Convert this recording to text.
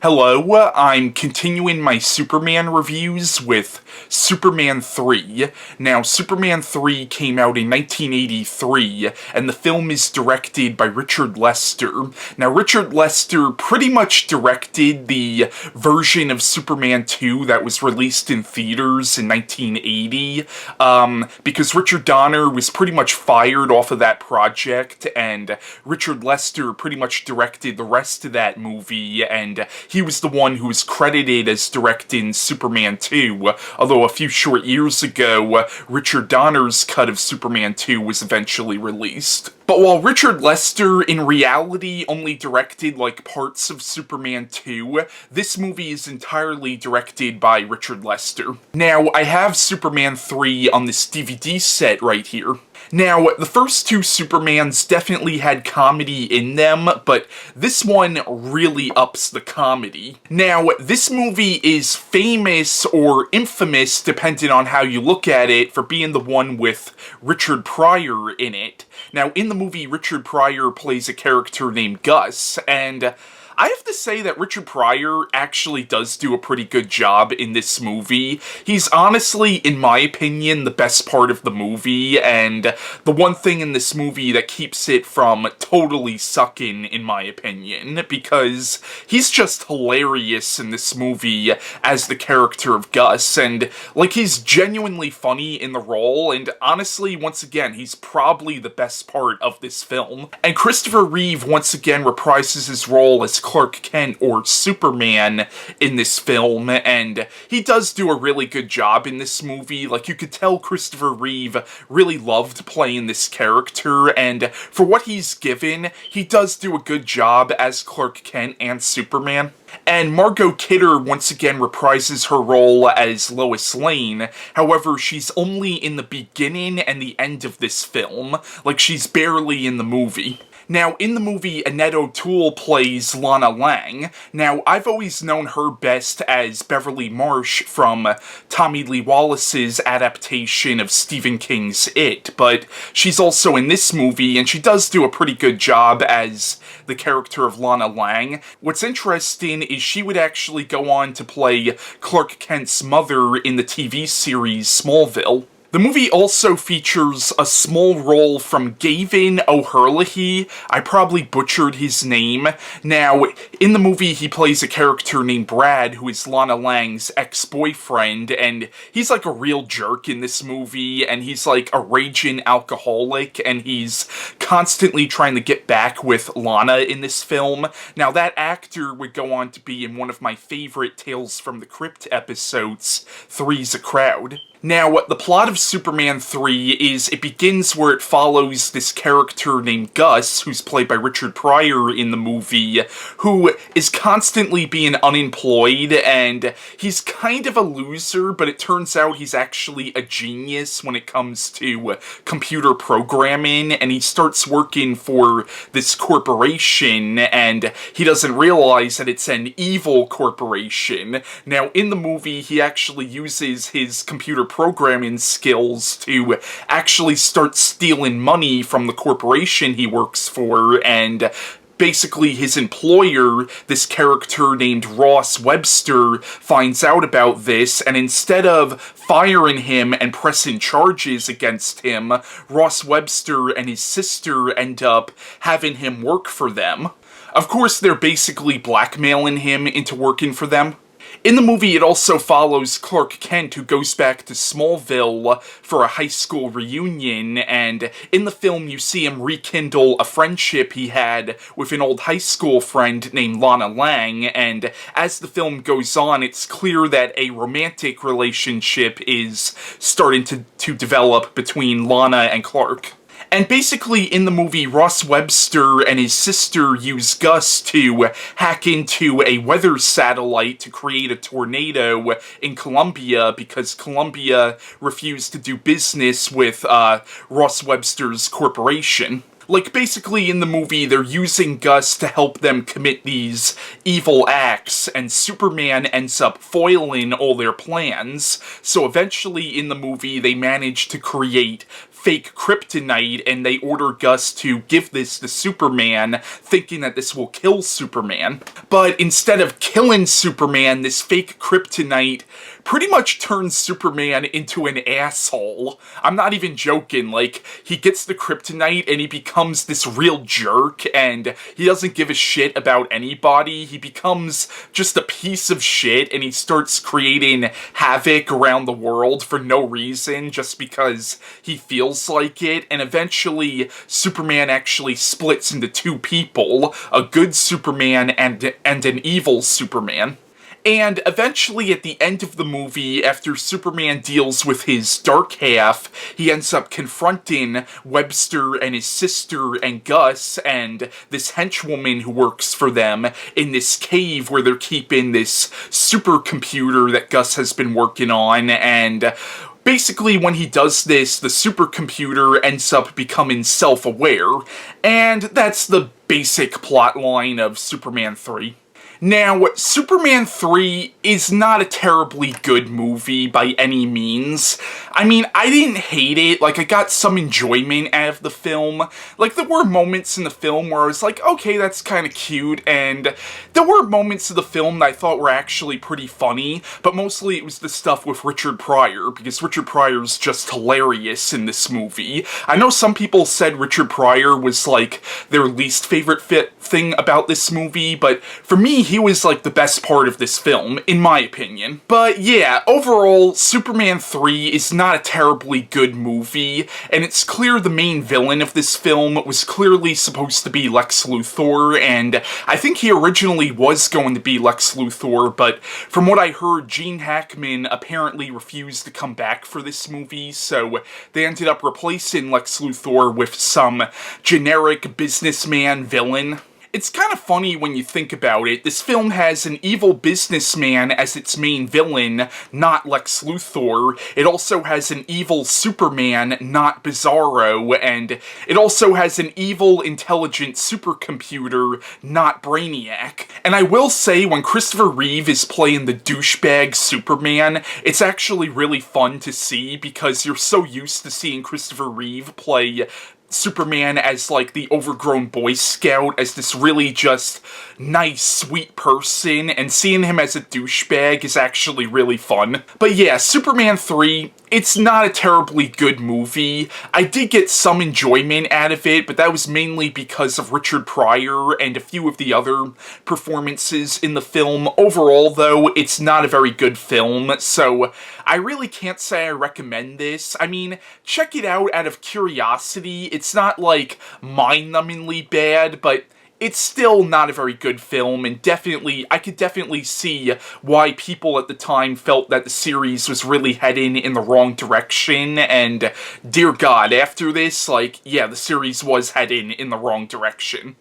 Hello, I'm continuing my Superman reviews with Superman 3. Now, Superman 3 came out in 1983, and the film is directed by Richard Lester. Now, Richard Lester pretty much directed the version of Superman 2 that was released in theaters in 1980, because Richard Donner was pretty much fired off of that project, and Richard Lester pretty much directed the rest of that movie, and he was the one who was credited as directing Superman 2, although a few short years ago, Richard Donner's cut of Superman 2 was eventually released. But while Richard Lester, in reality, only directed, like, parts of Superman 2, this movie is entirely directed by Richard Lester. Now, I have Superman 3 on this DVD set right here. Now, the first two Supermans definitely had comedy in them, but this one really ups the comedy. Now, this movie is famous or infamous, depending on how you look at it, for being the one with Richard Pryor in it. Now, in the movie, Richard Pryor plays a character named Gus, and I have to say that Richard Pryor actually does do a pretty good job in this movie. He's honestly, in my opinion, the best part of the movie, and the one thing in this movie that keeps it from totally sucking, in my opinion, because he's just hilarious in this movie as the character of Gus, and, like, he's genuinely funny in the role, and honestly, once again, he's probably the best part of this film. And Christopher Reeve once again reprises his role as Clark Kent, or Superman, in this film, and he does do a really good job in this movie. Like, you could tell Christopher Reeve really loved playing this character, and for what he's given, he does do a good job as Clark Kent and Superman. And Margot Kidder once again reprises her role as Lois Lane, however, she's only in the beginning and the end of this film, like she's barely in the movie. Now, in the movie, Annette O'Toole plays Lana Lang. Now, I've always known her best as Beverly Marsh from Tommy Lee Wallace's adaptation of Stephen King's It, but she's also in this movie, and she does do a pretty good job as the character of Lana Lang. What's interesting is she would actually go on to play Clark Kent's mother in the TV series Smallville. The movie also features a small role from Gavan O'Herlihy. I probably butchered his name. Now, in the movie, he plays a character named Brad, who is Lana Lang's ex-boyfriend, and he's like a real jerk in this movie, and he's like a raging alcoholic, and he's constantly trying to get back with Lana in this film. Now, that actor would go on to be in one of my favorite Tales from the Crypt episodes, Three's a Crowd. Now, the plot of Superman 3 is it begins where it follows this character named Gus, who's played by Richard Pryor in the movie, who is constantly being unemployed, and he's kind of a loser, but it turns out he's actually a genius when it comes to computer programming, and he starts working for this corporation, and he doesn't realize that it's an evil corporation. Now, in the movie, he actually uses his computer programming skills to actually start stealing money from the corporation he works for, and basically his employer, this character named Ross Webster, finds out about this, and instead of firing him and pressing charges against him, Ross Webster and his sister end up having him work for them. Of course, they're basically blackmailing him into working for them. In the movie, it also follows Clark Kent, who goes back to Smallville for a high school reunion, and in the film you see him rekindle a friendship he had with an old high school friend named Lana Lang, and as the film goes on, it's clear that a romantic relationship is starting to develop between Lana and Clark. And basically, in the movie, Ross Webster and his sister use Gus to hack into a weather satellite to create a tornado in Colombia because Colombia refused to do business with Ross Webster's corporation. Like, basically in the movie, they're using Gus to help them commit these evil acts, and Superman ends up foiling all their plans. So eventually in the movie, they manage to create fake kryptonite, and they order Gus to give this to Superman, thinking that this will kill Superman. But instead of killing Superman, this fake kryptonite pretty much turns Superman into an asshole. I'm not even joking, like, he gets the kryptonite and he becomes this real jerk, and he doesn't give a shit about anybody. He becomes just a piece of shit, and he starts creating havoc around the world for no reason, just because he feels like it, and eventually Superman actually splits into two people, a good Superman and an evil Superman. And eventually, at the end of the movie, after Superman deals with his dark half, he ends up confronting Webster and his sister and Gus and this henchwoman who works for them in this cave where they're keeping this supercomputer that Gus has been working on, and basically, when he does this, the supercomputer ends up becoming self-aware, and that's the basic plot line of Superman 3. Now, Superman 3 is not a terribly good movie by any means. I mean, I didn't hate it, like, I got some enjoyment out of the film. Like, there were moments in the film where I was like, okay, that's kind of cute, and there were moments of the film that I thought were actually pretty funny, but mostly it was the stuff with Richard Pryor, because Richard Pryor's just hilarious in this movie. I know some people said Richard Pryor was, like, their least favorite thing about this movie, but for me, he was like the best part of this film, in my opinion. But yeah, overall, Superman 3 is not a terribly good movie, and it's clear the main villain of this film was clearly supposed to be Lex Luthor, and I think he originally was going to be Lex Luthor, but from what I heard, Gene Hackman apparently refused to come back for this movie, so they ended up replacing Lex Luthor with some generic businessman villain. It's kind of funny when you think about it. This film has an evil businessman as its main villain, not Lex Luthor. It also has an evil Superman, not Bizarro, and it also has an evil, intelligent supercomputer, not Brainiac. And I will say, when Christopher Reeve is playing the douchebag Superman, it's actually really fun to see, because you're so used to seeing Christopher Reeve play Superman as, like, the overgrown Boy Scout, as this really just nice, sweet person, and seeing him as a douchebag is actually really fun. But yeah, Superman 3, it's not a terribly good movie. I did get some enjoyment out of it, but that was mainly because of Richard Pryor and a few of the other performances in the film. Overall, though, it's not a very good film, so I really can't say I recommend this. I mean, check it out of curiosity. It's not, like, mind-numbingly bad, but it's still not a very good film, and I could definitely see why people at the time felt that the series was really heading in the wrong direction, and dear God, after this, like, yeah, the series was heading in the wrong direction.